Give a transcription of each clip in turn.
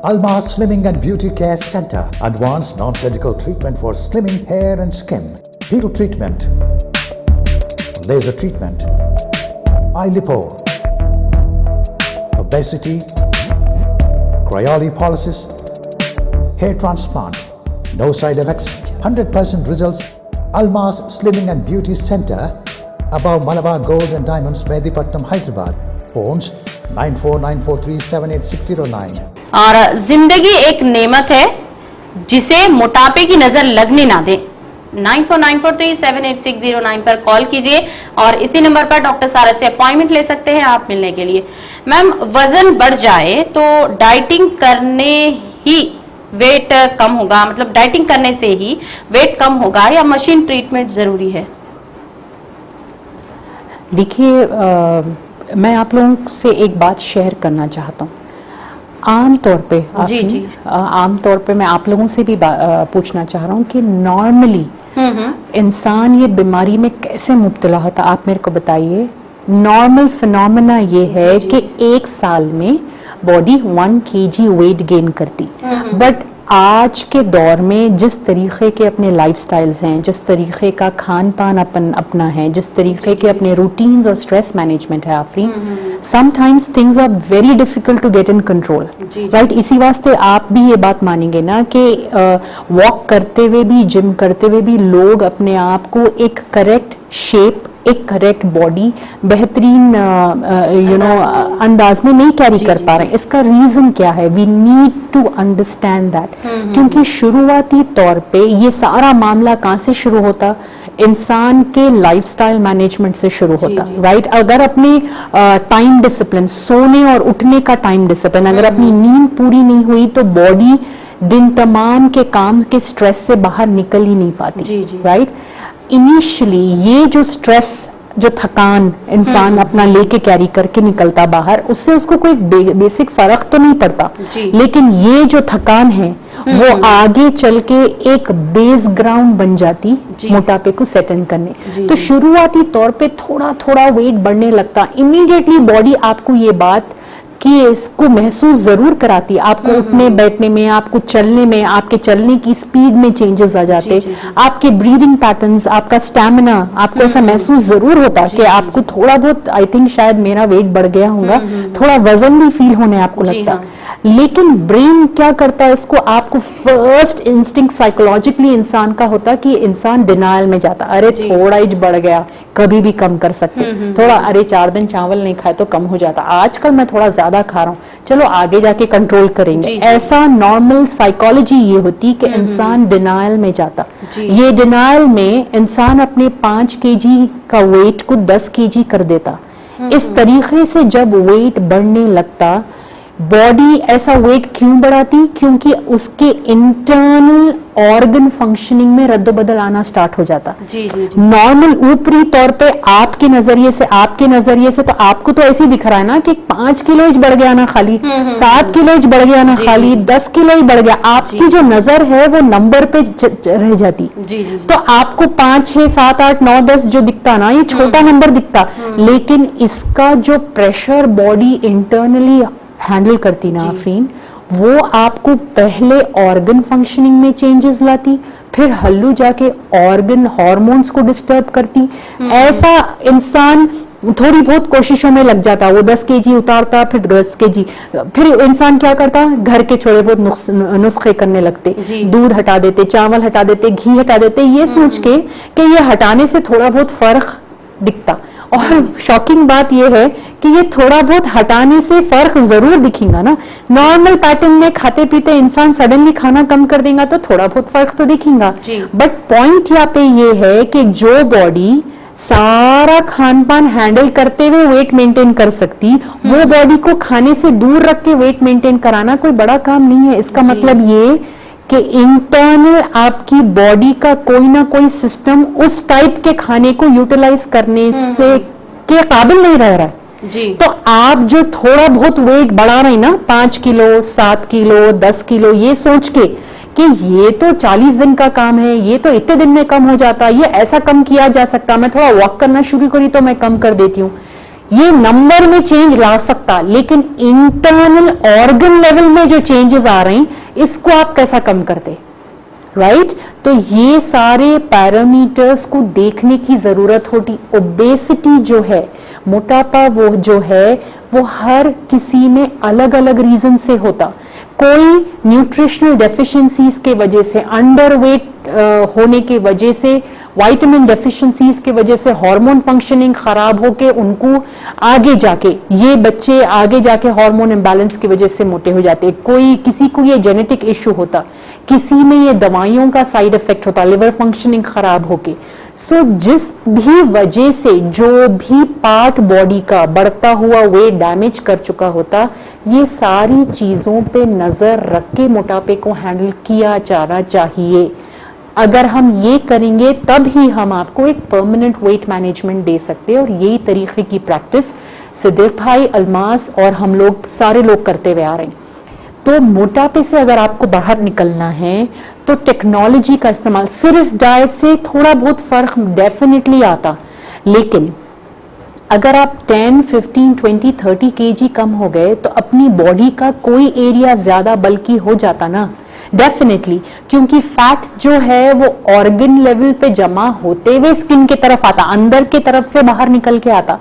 Almas Slimming and Beauty Care Center. Advanced non-surgical treatment for slimming hair and skin. Peel treatment. Laser treatment. Eye lipo. Obesity. Cryolipolysis. Hair transplant. No side effects. 100% results. Almas Slimming and Beauty Center. Above Malabar Gold and Diamonds, Medipatnam, Hyderabad. Phones 9494378609. और जिंदगी एक नेमत है जिसे मोटापे की नजर लगने ना दें। 9494378609 पर कॉल कीजिए और इसी नंबर पर डॉक्टर सारा से अपॉइंटमेंट ले सकते हैं आप मिलने के लिए। मैम, वजन बढ़ जाए तो डाइटिंग करने ही वेट कम होगा, मतलब डाइटिंग करने से ही वेट कम होगा या मशीन ट्रीटमेंट जरूरी है? देखिए, मैं आप लोगों से एक बात शेयर करना चाहता हूँ। आम तौर पे मैं आप लोगों से भी पूछना चाह रहा हूँ कि नॉर्मली इंसान ये बीमारी में कैसे मुब्तला होता, आप मेरे को बताइए। नॉर्मल फिनोमेना ये है कि एक साल में बॉडी 1 kg वेट गेन करती, बट आज के दौर में जिस तरीके के अपने लाइफस्टाइल्स हैं, जिस तरीके का खान पान अपना है, जिस तरीके के अपने रूटीन्स और स्ट्रेस मैनेजमेंट है Afreen, sometimes things are very difficult to get in control, right. इसी वास्ते आप भी ये बात मानेंगे ना कि वॉक करते हुए भी, जिम करते हुए भी लोग अपने आप को एक करेक्ट शेप, एक करेक्ट बॉडी, बेहतरीन अंदाज में नहीं कैरी कर पा रहे हैं। इसका रीजन क्या है? We need to understand that, क्योंकि शुरुआती तौर पे ये सारा मामला कहाँ से शुरू होता? इंसान के लाइफस्टाइल मैनेजमेंट से शुरू होता, राइट। अगर अपने टाइम डिसिप्लिन, सोने और उठने का टाइम डिसिप्लिन, अगर अपनी नींद पूरी नहीं हुई तो बॉडी दिन तमाम के काम के स्ट्रेस से बाहर निकल ही नहीं पाती, राइट। इनिशियली ये जो स्ट्रेस, जो थकान इंसान अपना लेके कैरी करके निकलता बाहर, उससे उसको कोई बेसिक फर्क तो नहीं पड़ता, लेकिन ये जो थकान है वो आगे चल के एक बेस ग्राउंड बन जाती मोटापे को सेटल करने। तो शुरुआती तौर पे थोड़ा थोड़ा वेट बढ़ने लगता, इमीडिएटली बॉडी आपको ये बात कि इसको महसूस जरूर कराती, आपको उठने बैठने में, आपको चलने में, आपके चलने की स्पीड में चेंजेस आ जाते, आपके ब्रीदिंग पैटर्न्स, आपका स्टैमिना, आपको ऐसा महसूस जरूर होता कि आपको थोड़ा बहुत, आई थिंक शायद मेरा वेट बढ़ गया होगा, थोड़ा वजन भी फील होने आपको लगता। लेकिन ब्रेन क्या करता है इसको, आपको फर्स्ट इंस्टिंक्ट साइकोलॉजिकली इंसान का होता कि इंसान डिनायल में जाता, अरे थोड़ा ही बढ़ गया, कभी भी कम कर सकते, थोड़ा, अरे 4 दिन चावल नहीं खाए तो कम हो जाता, आजकल मैं थोड़ा ज्यादा खा रहा हूँ, चलो आगे जाके कंट्रोल करेंगे। ऐसा नॉर्मल साइकोलॉजी ये होती कि इंसान डिनायल में जाता। ये डिनायल में इंसान अपने 5 kg का वेट को 10 kg कर देता। इस तरीके से जब वेट बढ़ने लगता, बॉडी ऐसा वेट क्यों बढ़ाती? क्योंकि उसके इंटरनल ऑर्गन फंक्शनिंग में रद्द-बदल आना स्टार्ट हो जाता। नॉर्मल ऊपरी तौर पे आपके नजरिए से तो आपको तो ऐसे ही दिख रहा है ना कि 5 किलो बढ़ गया ना खाली, 7 किलो बढ़ गया ना खाली, 10 किलो बढ़ गया। आपकी जो नजर है वो नंबर पे रह जाती। तो आपको 5, 6, 7, 8, 9, 10 जो दिखता ना, ये छोटा नंबर दिखता, लेकिन इसका जो प्रेशर बॉडी इंटरनली हैंडल करती ना आफरीन, वो आपको पहले ऑर्गन फंक्शनिंग में चेंजेस लाती, फिर हल्लू जाके ऑर्गन हार्मोन्स को डिस्टर्ब करती। ऐसा इंसान थोड़ी बहुत कोशिशों में लग जाता, वो 10 kg उतारता, फिर 10 kg, फिर इंसान क्या करता, घर के थोड़े बहुत नुस्खे करने लगते, दूध हटा देते, चावल हटा देते, घी हटा देते, ये सोच के कि ये हटाने से थोड़ा बहुत फर्क दिखता। और शॉकिंग बात यह है कि ये थोड़ा बहुत हटाने से फर्क जरूर दिखेगा ना। नॉर्मल पैटर्न में खाते पीते इंसान सडनली खाना कम कर देगा तो थोड़ा बहुत फर्क तो दिखेगा, बट पॉइंट यहाँ पे ये है कि जो बॉडी सारा खान पान हैंडल करते हुए वेट मेंटेन कर सकती, वो बॉडी को खाने से दूर रख के वेट मेंटेन कराना कोई बड़ा काम नहीं है। इसका मतलब ये कि इंटरनल आपकी बॉडी का कोई ना कोई सिस्टम उस टाइप के खाने को यूटिलाइज करने से के काबिल नहीं रह रहा है। तो आप जो थोड़ा बहुत वेट बढ़ा रहे हैं ना, 5 किलो, 7 किलो, 10 किलो, ये सोच के कि ये तो 40 दिन का काम है, ये तो इतने दिन में कम हो जाता, ये ऐसा कम किया जा सकता, मैं थोड़ा वॉक करना शुरू करी तो मैं कम कर देती हूँ, ये नंबर में चेंज ला सकता, लेकिन इंटरनल ऑर्गन लेवल में जो चेंजेस आ रहे हैं इसको आप कैसा कम करते, राइट? तो ये सारे पैरामीटर्स को देखने की जरूरत होती। ओबेसिटी जो है, मोटापा वो जो है वो हर किसी में अलग अलग रीजन से होता। कोई न्यूट्रिशनल डेफिशिएंसीज के वजह से, अंडरवेट होने की वजह से, विटामिन डेफिशिएंसीज की वजह से हार्मोन फंक्शनिंग खराब होके उनको आगे जाके, ये बच्चे आगे जाके हार्मोन इम्बैलेंस की वजह से मोटे हो जाते। कोई किसी को ये जेनेटिक इश्यू होता, किसी में ये दवाइयों का साइड इफेक्ट होता, लिवर फंक्शनिंग खराब होके। सो जिस भी वजह से जो भी पार्ट बॉडी का बढ़ता हुआ वेट डैमेज कर चुका होता, ये सारी चीजों पे नजर रख के मोटापे को हैंडल किया जाना चाहिए। अगर हम ये करेंगे तब ही हम आपको एक परमानेंट वेट मैनेजमेंट दे सकते हैं, और यही तरीके की प्रैक्टिस सिद्दीक भाई, अलमास और हम लोग सारे लोग करते हुए आ रहे हैं। तो मोटापे से अगर आपको बाहर निकलना है तो टेक्नोलॉजी का इस्तेमाल, सिर्फ डाइट से थोड़ा बहुत फर्क डेफिनेटली आता, लेकिन अगर आप 10, 15, 20, 30 केजी कम हो गए तो अपनी बॉडी का कोई एरिया ज्यादा बल्कि हो जाता ना, डेफिनेटली, क्योंकि फैट जो है वो ऑर्गन लेवल पे जमा होते हुए स्किन की तरफ आता, अंदर की तरफ से बाहर निकल के आता।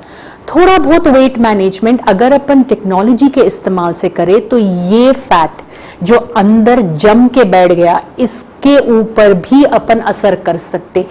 थोड़ा बहुत वेट मैनेजमेंट अगर अपन टेक्नोलॉजी के इस्तेमाल से करें तो ये फैट जो अंदर जम के बैठ गया, इसके ऊपर भी अपन असर कर सकते।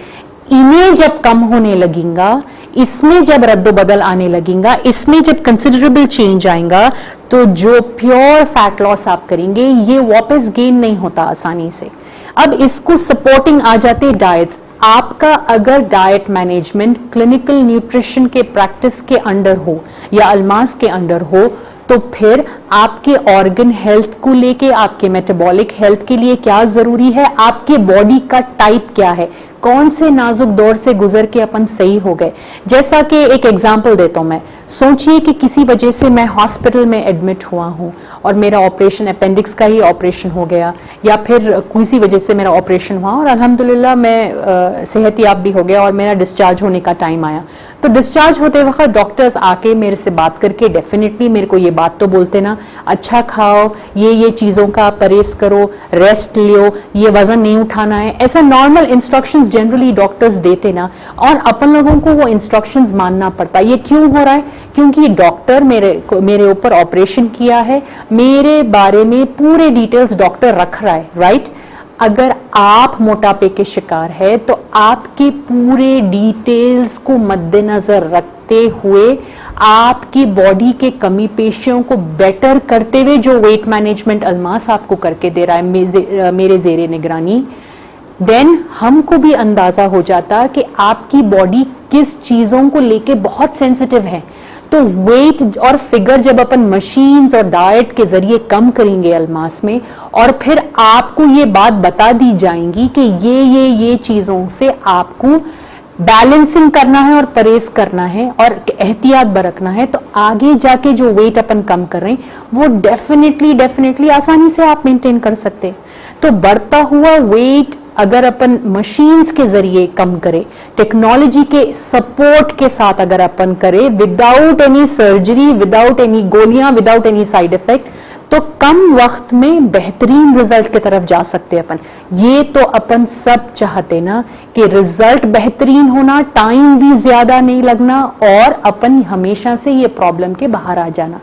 इन्हें जब कम होने लगेगा, इसमें जब रद्द बदल आने लगेगा, इसमें जब कंसिडरेबल चेंज आएगा, तो जो प्योर फैट लॉस आप करेंगे ये वापस गेन नहीं होता आसानी से। अब इसको सपोर्टिंग आ जाते डाइट्स। आपका अगर डाइट मैनेजमेंट क्लिनिकल न्यूट्रिशन के प्रैक्टिस के अंडर हो या अलमास के अंडर हो, तो फिर आपके ऑर्गन हेल्थ को लेके, आपके मेटाबॉलिक हेल्थ के लिए क्या जरूरी है, आपके बॉडी का टाइप क्या है, कौन से नाजुक दौर से गुजर के अपन सही हो गए। जैसा कि एक एग्जांपल देता हूं मैं, सोचिए कि किसी वजह से मैं हॉस्पिटल में एडमिट हुआ हूं और मेरा ऑपरेशन, अपेंडिक्स का ही ऑपरेशन हो गया, या फिर किसी वजह से मेरा ऑपरेशन हुआ और अल्हम्दुलिल्लाह मैं सेहतयाब भी हो गया और मेरा डिस्चार्ज होने का टाइम आया। तो डिस्चार्ज होते वक्त डॉक्टर्स आके मेरे से बात करके डेफिनेटली मेरे को ये बात तो बोलते ना, अच्छा खाओ, ये चीज़ों का परहेज करो, रेस्ट लो, ये वजन नहीं उठाना है, ऐसा नॉर्मल इंस्ट्रक्शंस जनरली डॉक्टर्स देते ना, और अपन लोगों को वो इंस्ट्रक्शंस मानना पड़ता। ये क्यों हो रहा है? क्योंकि डॉक्टर मेरे ऊपर ऑपरेशन किया है, मेरे बारे में पूरे डिटेल्स डॉक्टर रख रहा है, राइट? अगर आप मोटापे के शिकार है तो आपके पूरे डिटेल्स को मद्देनजर रखते हुए, आपकी बॉडी के कमी पेशियों को बेटर करते हुए जो वेट मैनेजमेंट अलमास आपको करके दे रहा है मेरे जेरे निगरानी, देन हमको भी अंदाजा हो जाता कि आपकी बॉडी किस चीजों को लेके बहुत सेंसिटिव है। तो वेट और फिगर जब अपन मशीन्स और डाइट के जरिए कम करेंगे अलमास में, और फिर आपको ये बात बता दी जाएंगी कि ये चीजों से आपको बैलेंसिंग करना है और परहेज करना है और एहतियात बरतना है, तो आगे जाके जो वेट अपन कम कर रहे हैं वो डेफिनेटली आसानी से आप मेंटेन कर सकते। तो बढ़ता हुआ वेट अगर अपन मशीन्स के जरिए कम करें, टेक्नोलॉजी के सपोर्ट के साथ अगर अपन करें, without any surgery, without any गोलियां, विदाउट एनी साइड इफेक्ट, तो कम वक्त में बेहतरीन रिजल्ट की तरफ जा सकते अपन। ये तो अपन सब चाहते ना कि रिजल्ट बेहतरीन होना, टाइम भी ज्यादा नहीं लगना, और अपन हमेशा से ये प्रॉब्लम के बाहर आ जाना,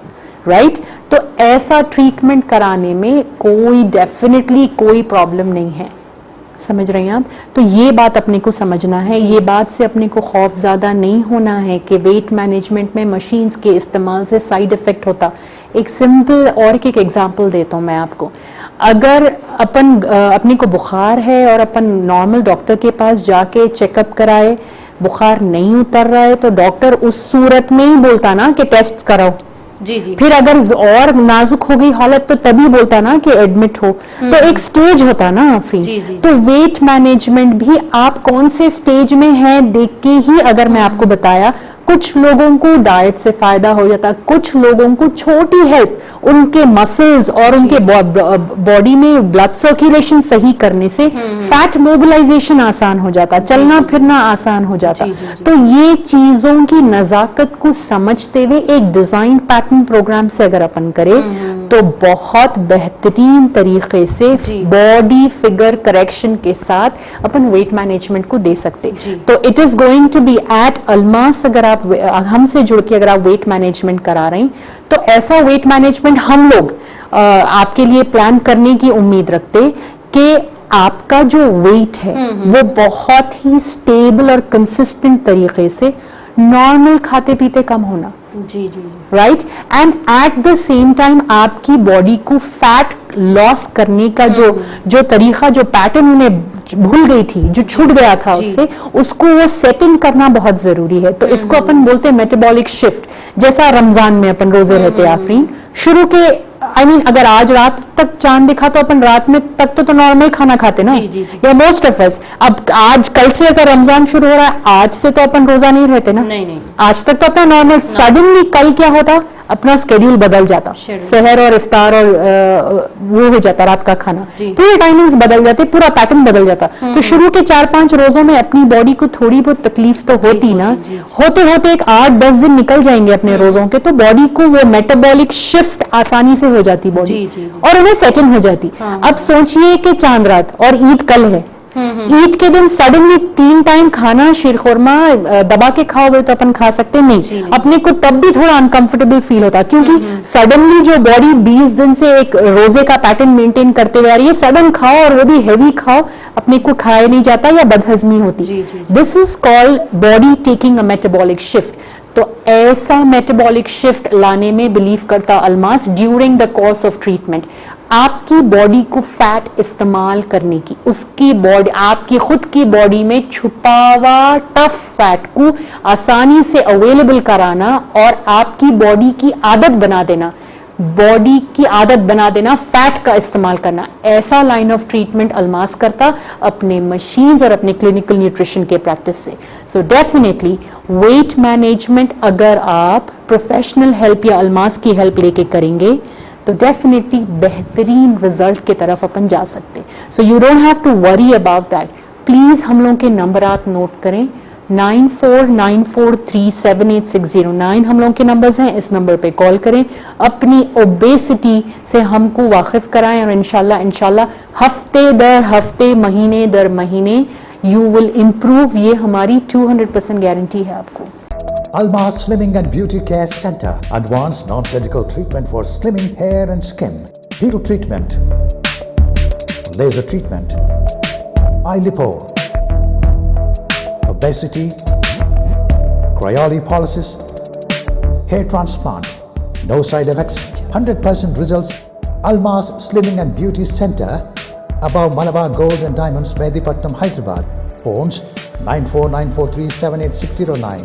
राइट? तो ऐसा ट्रीटमेंट कराने में डेफिनेटली कोई प्रॉब्लम नहीं है। समझ रहे हैं आप? तो ये बात अपने को समझना है, ये बात से अपने को खौफ ज्यादा नहीं होना है कि वेट मैनेजमेंट में मशीन्स के इस्तेमाल से साइड इफेक्ट होता। एक सिंपल और एक एग्जांपल देता हूँ मैं आपको। अगर अपने को बुखार है और अपन नॉर्मल डॉक्टर के पास जाके चेकअप कराए, बुखार नहीं उतर रहा है, तो डॉक्टर उस सूरत में ही बोलता ना कि टेस्ट कराओ, जी जी। फिर अगर और नाजुक हो गई हालत तो तभी बोलता ना कि एडमिट हो। तो एक स्टेज होता ना आफरीन। जी जी। तो वेट मैनेजमेंट भी आप कौन से स्टेज में है देख के ही, अगर मैं आपको बताया, कुछ लोगों को डाइट से फायदा हो जाता, कुछ लोगों को छोटी हेल्प उनके मसल्स और उनके बॉडी में ब्लड सर्कुलेशन सही करने से फैट मोबिलाइजेशन आसान हो जाता, चलना फिरना आसान हो जाता। तो ये चीजों की नजाकत को समझते हुए एक डिजाइन पैटर्न प्रोग्राम से अगर अपन करें तो बहुत बेहतरीन तरीके से बॉडी फिगर करेक्शन के साथ अपन वेट मैनेजमेंट को दे सकते। तो it is going to be at Almas. अगर आप हमसे जुड़ के अगर आप वेट मैनेजमेंट करा रहे हैं तो ऐसा वेट मैनेजमेंट हम लोग आपके लिए प्लान करने की उम्मीद रखते कि आपका जो वेट है वो बहुत ही स्टेबल और कंसिस्टेंट तरीके से नॉर्मल खाते पीते कम होना। जी जी जी। Right, and at the same time आपकी बॉडी को फैट लॉस करने का जो तरीका, जो पैटर्न उन्हें भूल गई थी, जो छूट गया था उससे, उसको वो सेटिंग करना बहुत जरूरी है। तो इसको अपन बोलते हैं मेटाबॉलिक शिफ्ट। जैसा रमजान में अपन रोजे रहते आफरीन, शुरू के अगर आज रात तक चांद दिखा तो अपन रात में तक तो नॉर्मल खाना खाते ना, या मोस्ट ऑफ अस। अब आज कल से अगर रमजान शुरू हो रहा है, आज से तो अपन रोजा नहीं रहते ना, नहीं। आज तक तो अपना नॉर्मल। सडनली कल क्या होता, अपना स्केड्यूल बदल जाता, सहर और इफ्तार और वो हो जाता रात का खाना, पूरे टाइमिंग्स बदल जाते, पूरा पैटर्न बदल जाता। तो शुरू के 4-5 रोजों में अपनी बॉडी को थोड़ी बहुत तकलीफ तो होती ना, होते होते एक 8-10 दिन निकल जाएंगे अपने रोजों के, तो बॉडी को वो मेटाबॉलिक शिफ्ट आसानी से हो जाती बॉडी, और उन्हें सेटल हो जाती। अब सोचिए कि चांद रात और ईद कल है, ईद के दिन सडनली 3 टाइम खाना शीरखुरमा दबा के खाओगे तो अपन खा सकते नहीं, अपने को तब भी थोड़ा अनकंफर्टेबल फील होता, क्योंकि सडनली जो बॉडी 20 दिन से एक रोजे का पैटर्न मेंटेन करते हुए आ रही है, सडन खाओ और वो भी हेवी खाओ, अपने को खाया नहीं जाता या बदहजमी होती। This is called body taking a metabolic shift. तो ऐसा मेटाबॉलिक शिफ्ट लाने में बिलीव करता Almas during the course of treatment. आपकी बॉडी को फैट इस्तेमाल करने की, उसकी बॉडी, आपकी खुद की बॉडी में छुपा हुआ टफ फैट को आसानी से अवेलेबल कराना और आपकी बॉडी की आदत बना देना, बॉडी की आदत बना देना फैट का इस्तेमाल करना। ऐसा लाइन ऑफ ट्रीटमेंट अल्मास करता अपने मशीन्स और अपने क्लिनिकल न्यूट्रिशन के प्रैक्टिस से। सो डेफिनेटली वेट मैनेजमेंट अगर आप प्रोफेशनल हेल्प या अल्मास की हेल्प लेके करेंगे तो डेफिनेटली बेहतरीन रिजल्ट की तरफ अपन जा सकते। So you don't have to worry about that. Please हम लोगों के नंबर आप नोट करें, 9494378609 हम लोगों के नंबर्स हैं, इस नंबर पे कॉल करें, अपनी ओबेसिटी से हमको वाकिफ कराएं और इंशाल्लाह हफ्ते दर हफ्ते, महीने दर महीने यू विल इम्प्रूव। ये हमारी 200% गारंटी है आपको। Almas Slimming and Beauty Care Center. Advanced non-surgical treatment for slimming hair and skin. Peel treatment. Laser treatment. Eye lipo. Obesity. Cryolipolysis. Hair transplant. No side effects. 100% results. Almas Slimming and Beauty Center. Above Malabar Gold and Diamonds, Medipatnam, Hyderabad. Phones 9494378609.